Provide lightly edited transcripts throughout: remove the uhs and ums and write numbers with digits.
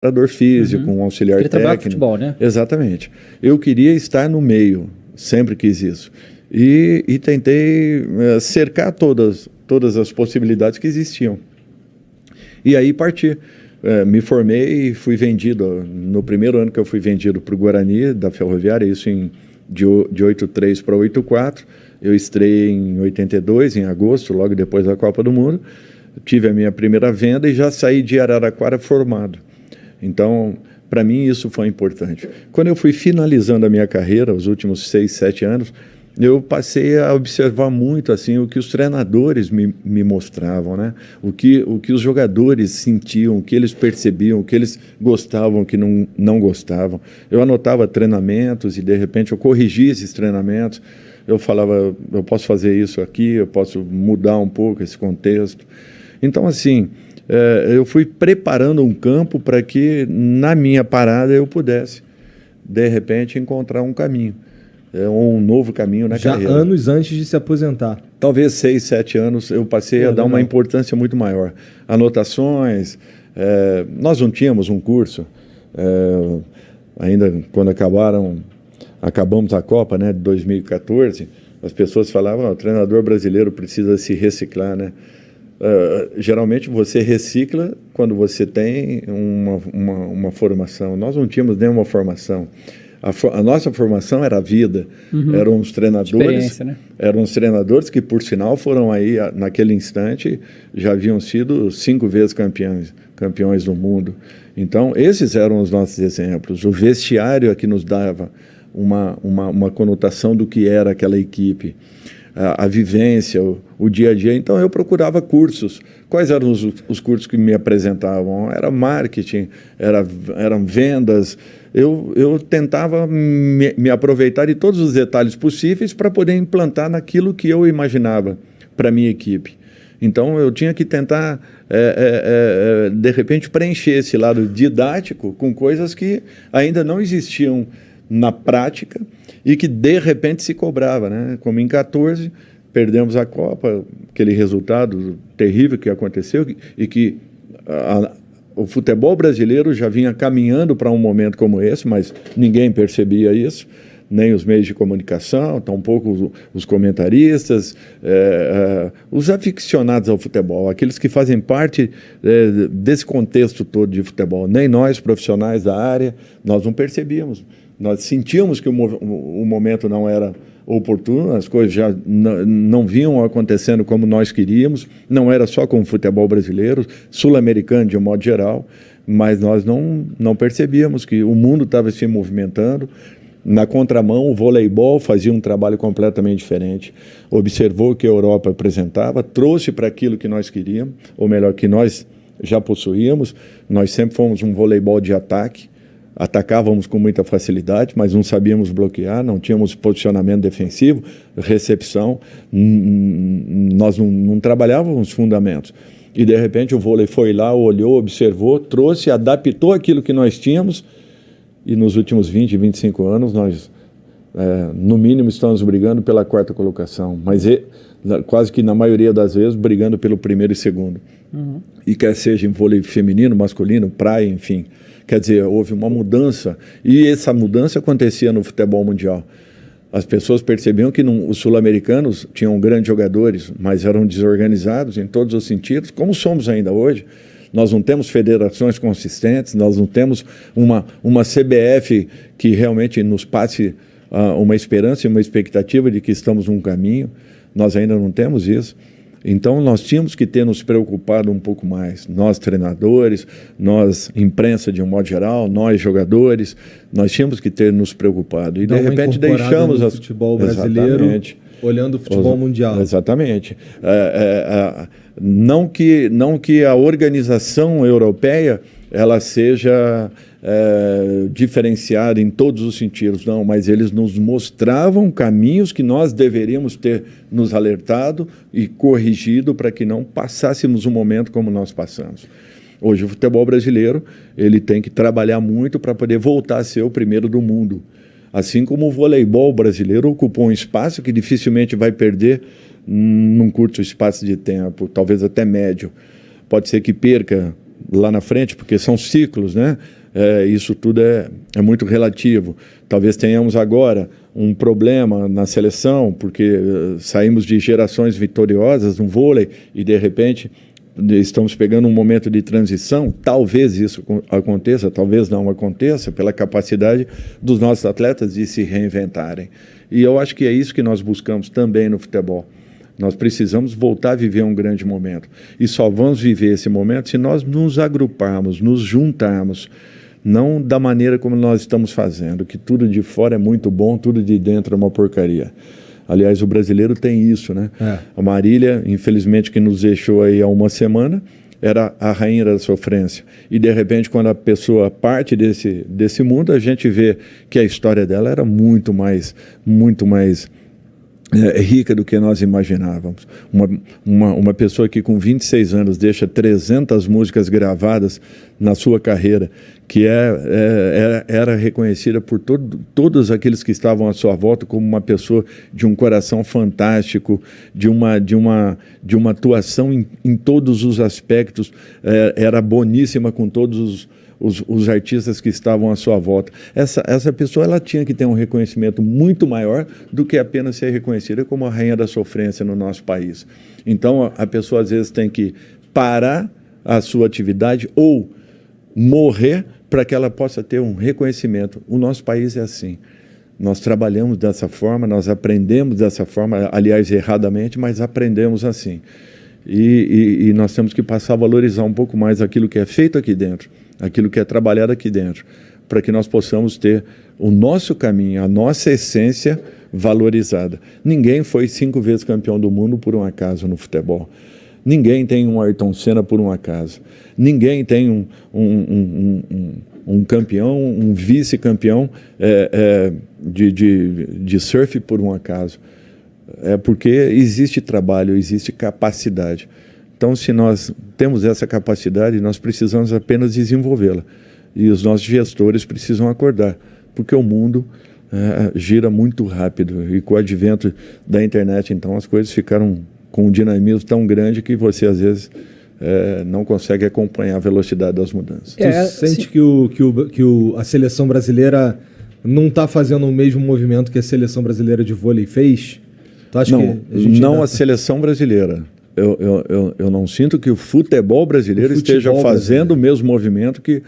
preparador físico, um auxiliar Queria trabalhar com técnico. futebol, né? Exatamente. Eu queria estar no meio, sempre quis isso. E tentei cercar todas as possibilidades que existiam. E aí parti. Me formei e fui vendido. No primeiro ano que eu fui vendido para o Guarani, da Ferroviária, isso de 83 para 84. Eu estreiei em 82, em agosto, logo depois da Copa do Mundo. Tive a minha primeira venda e já saí de Araraquara formado. Então, para mim, isso foi importante. Quando eu fui finalizando a minha carreira, os últimos 6, 7 anos, eu passei a observar muito assim o que os treinadores me mostravam, né? O que os jogadores sentiam, o que eles percebiam, o que eles gostavam, o que não gostavam. Eu anotava treinamentos e, de repente, eu corrigia esses treinamentos. Eu falava, eu posso fazer isso aqui, eu posso mudar um pouco esse contexto. Então, assim, eu fui preparando um campo para que, na minha parada, eu pudesse, de repente, encontrar um caminho. Um novo caminho na carreira. Já anos antes de se aposentar. Talvez 6, 7 anos eu passei a dar uma importância muito maior. Anotações, nós não tínhamos um curso, ainda quando acabamos a Copa, né, de 2014, as pessoas falavam, o treinador brasileiro precisa se reciclar, né? Geralmente você recicla quando você tem uma formação. Nós não tínhamos nenhuma formação. A nossa formação era a vida. Eram os treinadores, né? Eram os treinadores que, por sinal, foram aí, naquele instante, já haviam sido 5 vezes campeões do mundo. Então, esses eram os nossos exemplos. O vestiário é que nos dava uma conotação do que era aquela equipe. A vivência, o dia a dia. Então, eu procurava cursos. Quais eram os cursos que me apresentavam? Era marketing, eram vendas. Eu tentava me aproveitar de todos os detalhes possíveis para poder implantar naquilo que eu imaginava para a minha equipe. Então, eu tinha que tentar, de repente, preencher esse lado didático com coisas que ainda não existiam na prática e que, de repente, se cobrava, né? Como em 14, perdemos a Copa, aquele resultado terrível que aconteceu e que o futebol brasileiro já vinha caminhando para um momento como esse, mas ninguém percebia isso, nem os meios de comunicação, tampouco os comentaristas, os aficionados ao futebol, aqueles que fazem parte desse contexto todo de futebol. Nem nós, profissionais da área, nós não percebíamos. Nós sentíamos que o momento não era oportuno, as coisas já não vinham acontecendo como nós queríamos, não era só com o futebol brasileiro, sul-americano de um modo geral, mas nós não percebíamos que o mundo estava se movimentando. Na contramão, o voleibol fazia um trabalho completamente diferente, observou o que a Europa apresentava, trouxe para aquilo que nós queríamos, ou melhor, que nós já possuíamos. Nós sempre fomos um voleibol de ataque, atacávamos com muita facilidade, mas não sabíamos bloquear, não tínhamos posicionamento defensivo, recepção, nós não trabalhávamos os fundamentos. E, de repente, o vôlei foi lá, olhou, observou, trouxe, adaptou aquilo que nós tínhamos, e nos últimos 20, 25 anos, nós, no mínimo, estamos brigando pela 4ª colocação, mas quase que, na maioria das vezes, brigando pelo 1º e 2º. E quer seja em vôlei feminino, masculino, praia, enfim. Quer dizer, houve uma mudança, e essa mudança acontecia no futebol mundial. As pessoas percebiam que os sul-americanos tinham grandes jogadores, mas eram desorganizados em todos os sentidos, como somos ainda hoje. Nós não temos federações consistentes, nós não temos uma CBF que realmente nos passe uma esperança e uma expectativa de que estamos num caminho. Nós ainda não temos isso. Então, nós tínhamos que ter nos preocupado um pouco mais. Nós, treinadores, nós, imprensa de um modo geral, nós, jogadores, nós tínhamos que ter nos preocupado. E, de repente, deixamos o futebol brasileiro, exatamente, olhando o futebol mundial. Exatamente. Não que a organização europeia ela seja diferenciada em todos os sentidos, não, mas eles nos mostravam caminhos que nós deveríamos ter nos alertado e corrigido para que não passássemos um momento como nós passamos. Hoje o futebol brasileiro ele tem que trabalhar muito para poder voltar a ser o primeiro do mundo. Assim como o voleibol brasileiro ocupou um espaço que dificilmente vai perder num curto espaço de tempo, talvez até médio. Pode ser que perca lá na frente, porque são ciclos, né? Isso tudo é muito relativo. Talvez tenhamos agora um problema na seleção, porque saímos de gerações vitoriosas no vôlei e, de repente, estamos pegando um momento de transição. Talvez isso aconteça, talvez não aconteça, pela capacidade dos nossos atletas de se reinventarem. E eu acho que é isso que nós buscamos também no futebol. Nós precisamos voltar a viver um grande momento. E só vamos viver esse momento se nós nos agruparmos, nos juntarmos, não da maneira como nós estamos fazendo, que tudo de fora é muito bom, tudo de dentro é uma porcaria. Aliás, o brasileiro tem isso, né? A Marília, infelizmente, que nos deixou aí há uma semana, era a rainha da sofrência. E, de repente, quando a pessoa parte desse mundo, a gente vê que a história dela era muito mais rica do que nós imaginávamos. Uma pessoa que com 26 anos deixa 300 músicas gravadas na sua carreira, que era reconhecida por todos aqueles que estavam à sua volta como uma pessoa de um coração fantástico, de uma atuação em todos os aspectos, era boníssima com todos os artistas que estavam à sua volta. Essa pessoa ela tinha que ter um reconhecimento muito maior do que apenas ser reconhecida como a rainha da sofrência no nosso país. Então, a pessoa às vezes tem que parar a sua atividade ou morrer para que ela possa ter um reconhecimento. O nosso país é assim. Nós trabalhamos dessa forma, nós aprendemos dessa forma, aliás, erradamente, mas aprendemos assim. E nós temos que passar a valorizar um pouco mais aquilo que é feito aqui dentro, aquilo que é trabalhado aqui dentro, para que nós possamos ter o nosso caminho, a nossa essência valorizada. Ninguém foi 5 vezes campeão do mundo por um acaso no futebol. Ninguém tem um Ayrton Senna por um acaso. Ninguém tem um campeão, um vice-campeão de surf por um acaso. É porque existe trabalho, existe capacidade. Então, se nós temos essa capacidade, nós precisamos apenas desenvolvê-la. E os nossos gestores precisam acordar, porque o mundo gira muito rápido. E com o advento da internet, então, as coisas ficaram com um dinamismo tão grande que você, às vezes, não consegue acompanhar a velocidade das mudanças. Tu sente que a seleção brasileira não está fazendo o mesmo movimento que a seleção brasileira de vôlei fez? Tu acha a seleção brasileira. Eu não sinto que o futebol brasileiro esteja fazendo o mesmo movimento que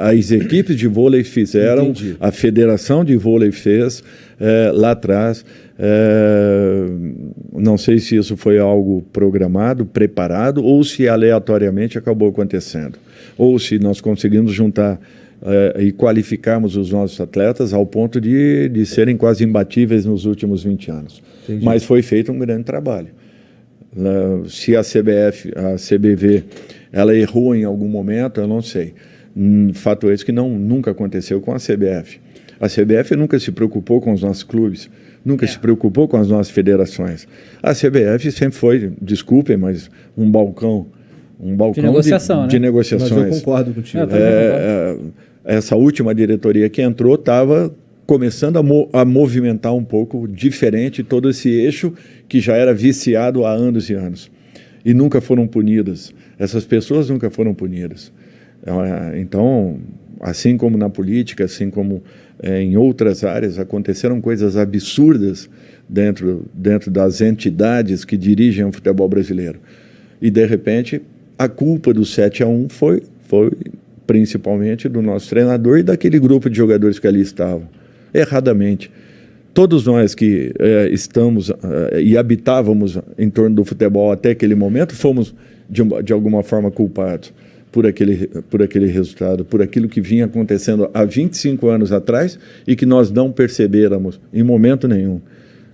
as equipes de vôlei fizeram, entendi. A federação de vôlei fez lá atrás. Não sei se isso foi algo programado, preparado, ou se aleatoriamente acabou acontecendo. Ou se nós conseguimos juntar e qualificarmos os nossos atletas ao ponto de serem quase imbatíveis nos últimos 20 anos. Entendi. Mas foi feito um grande trabalho. Se a CBF, a CBV, ela errou em algum momento, eu não sei. Fato é esse que nunca aconteceu com a CBF. A CBF nunca se preocupou com os nossos clubes, nunca se preocupou com as nossas federações. A CBF sempre foi, desculpem, mas um balcão de negociação, de negociações. Mas eu concordo contigo. Essa última diretoria que entrou estava começando a movimentar um pouco diferente todo esse eixo que já era viciado há anos e anos. E nunca foram punidas. Essas pessoas nunca foram punidas. Então, assim como na política, assim como em outras áreas, aconteceram coisas absurdas dentro das entidades que dirigem o futebol brasileiro. E, de repente, a culpa do 7-1 foi principalmente do nosso treinador e daquele grupo de jogadores que ali estavam. Erradamente. Todos nós que estamos e habitávamos em torno do futebol até aquele momento, fomos, de alguma forma, culpados por aquele resultado, por aquilo que vinha acontecendo há 25 anos atrás e que nós não percebêramos em momento nenhum.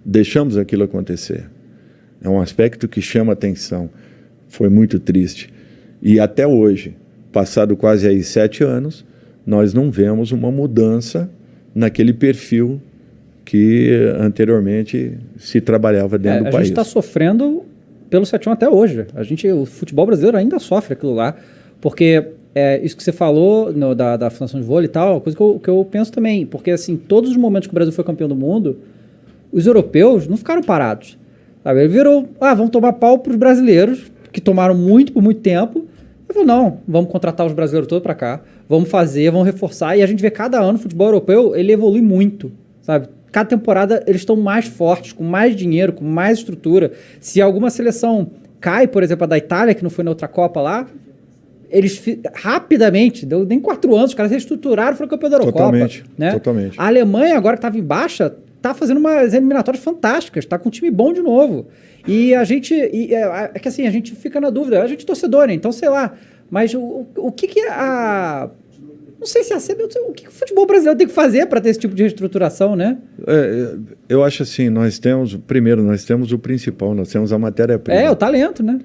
Deixamos aquilo acontecer. É um aspecto que chama atenção. Foi muito triste. E até hoje, passado quase aí 7 anos, nós não vemos uma mudança naquele perfil que anteriormente se trabalhava dentro do país. A gente está sofrendo pelo 7-1 até hoje. O futebol brasileiro ainda sofre aquilo lá, porque isso que você falou da Fundação de Vôlei e tal, coisa que eu penso também, porque assim, todos os momentos que o Brasil foi campeão do mundo, os europeus não ficaram parados. Sabe? Ele virou, vamos tomar pau para os brasileiros, que tomaram muito por muito tempo, Eu falo, não, vamos contratar os brasileiros todos para cá, vamos fazer, vamos reforçar, e a gente vê cada ano o futebol europeu, ele evolui muito, sabe? Cada temporada eles estão mais fortes, com mais dinheiro, com mais estrutura. Se alguma seleção cai, por exemplo, a da Itália, que não foi na outra Copa lá, eles rapidamente, deu nem 4 anos, os caras reestruturaram e foram campeão da Eurocopa. Totalmente, né? totalmente. A Alemanha, agora que estava em baixa, está fazendo umas eliminatórias fantásticas, está com um time bom de novo. E a gente, é que assim, a gente fica na dúvida, a gente é torcedor, né? Então, sei lá, mas o que a... Não sei se a CBF, o que o futebol brasileiro tem que fazer para ter esse tipo de reestruturação, né? Eu acho assim, nós temos o principal, nós temos a matéria-prima. O talento, né?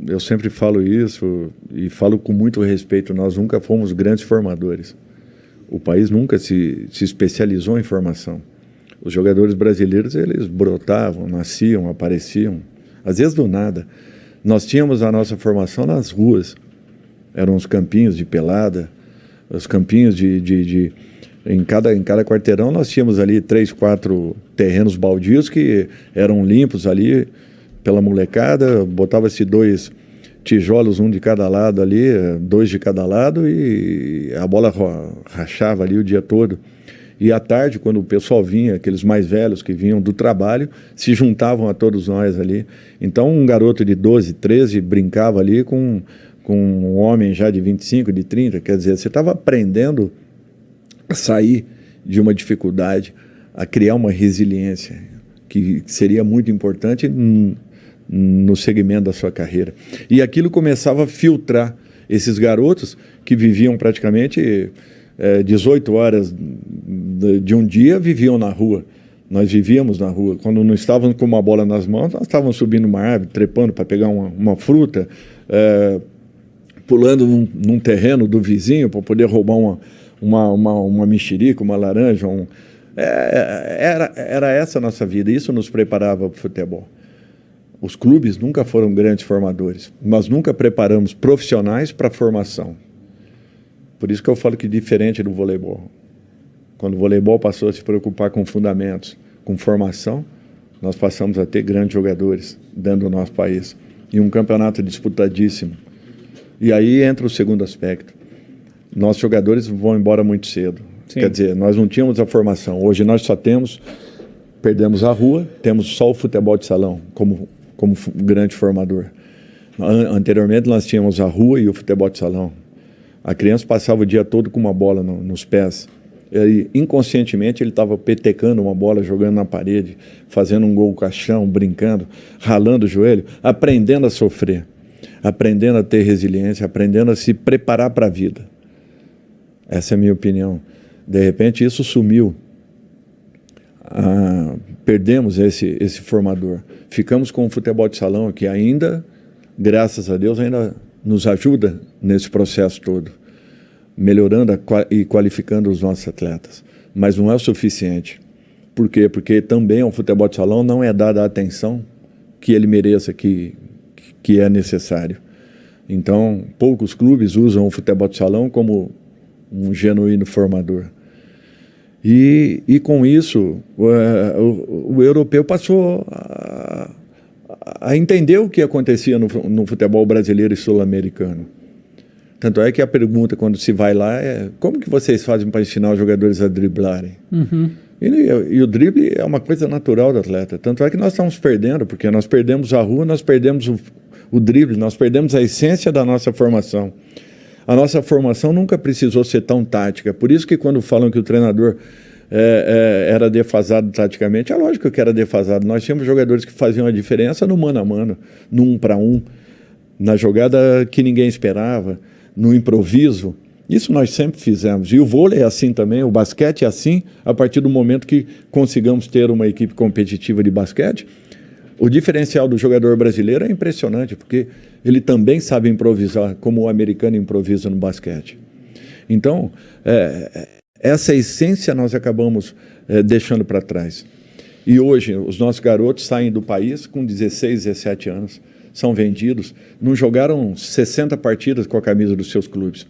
Eu sempre falo isso e falo com muito respeito, nós nunca fomos grandes formadores. O país nunca se especializou em formação. Os jogadores brasileiros, eles brotavam, nasciam, apareciam, às vezes do nada. Nós tínhamos a nossa formação nas ruas. Eram os campinhos de pelada, os campinhos em cada quarteirão nós tínhamos ali 3, 4 terrenos baldios que eram limpos ali pela molecada, botava-se 2 tijolos, um de cada lado ali, 2 de cada lado, e a bola rachava ali o dia todo. E à tarde, quando o pessoal vinha, aqueles mais velhos que vinham do trabalho, se juntavam a todos nós ali. Então um garoto de 12, 13 brincava ali com um homem já de 25, de 30, quer dizer, você estava aprendendo a sair de uma dificuldade, a criar uma resiliência, que seria muito importante no segmento da sua carreira. E aquilo começava a filtrar esses garotos que viviam praticamente 18 horas de um dia, viviam na rua. Nós vivíamos na rua. Quando não estávamos com uma bola nas mãos, nós estávamos subindo uma árvore, trepando para pegar uma fruta, pulando num terreno do vizinho para poder roubar uma mexerica, uma laranja. Era essa a nossa vida, isso nos preparava para o futebol. Os clubes nunca foram grandes formadores, mas nunca preparamos profissionais para a formação. Por isso que eu falo que diferente do voleibol. Quando o voleibol passou a se preocupar com fundamentos, com formação, nós passamos a ter grandes jogadores dentro do nosso país. E um campeonato disputadíssimo. E aí entra o segundo aspecto. Nossos jogadores vão embora muito cedo. Sim. Quer dizer, nós não tínhamos a formação. Hoje nós perdemos a rua, temos só o futebol de salão como grande formador. Anteriormente nós tínhamos a rua e o futebol de salão. A criança passava o dia todo com uma bola nos pés. E, inconscientemente ele estava petecando uma bola, jogando na parede, fazendo um gol caixão, brincando, ralando o joelho, aprendendo a sofrer, aprendendo a ter resiliência, aprendendo a se preparar para a vida. Essa é a minha opinião. De repente isso sumiu. Perdemos esse formador. Ficamos com o futebol de salão que ainda, graças a Deus, ainda nos ajuda nesse processo todo, melhorando e qualificando os nossos atletas. Mas não é o suficiente. Por quê? Porque também ao futebol de salão não é dada a atenção que ele mereça, que é necessário. Então, poucos clubes usam o futebol de salão como um genuíno formador. E com isso, o europeu passou a entender o que acontecia no futebol brasileiro e sul-americano. Tanto é que a pergunta, quando se vai lá, é como que vocês fazem para ensinar os jogadores a driblarem? Uhum. E o drible é uma coisa natural do atleta. Tanto é que nós estamos perdendo, porque nós perdemos a rua, nós perdemos o drible, nós perdemos a essência da nossa formação. A nossa formação nunca precisou ser tão tática. Por isso que quando falam que o treinador era defasado taticamente, é lógico que era defasado. Nós tínhamos jogadores que faziam a diferença no mano a mano, no 1 para 1, na jogada que ninguém esperava, no improviso. Isso nós sempre fizemos. E o vôlei é assim também, o basquete é assim, a partir do momento que consigamos ter uma equipe competitiva de basquete. O diferencial do jogador brasileiro é impressionante, porque ele também sabe improvisar, como o americano improvisa no basquete. Então, essa essência nós acabamos deixando para trás. E hoje, os nossos garotos saem do país com 16, 17 anos, são vendidos, não jogaram 60 partidas com a camisa dos seus clubes.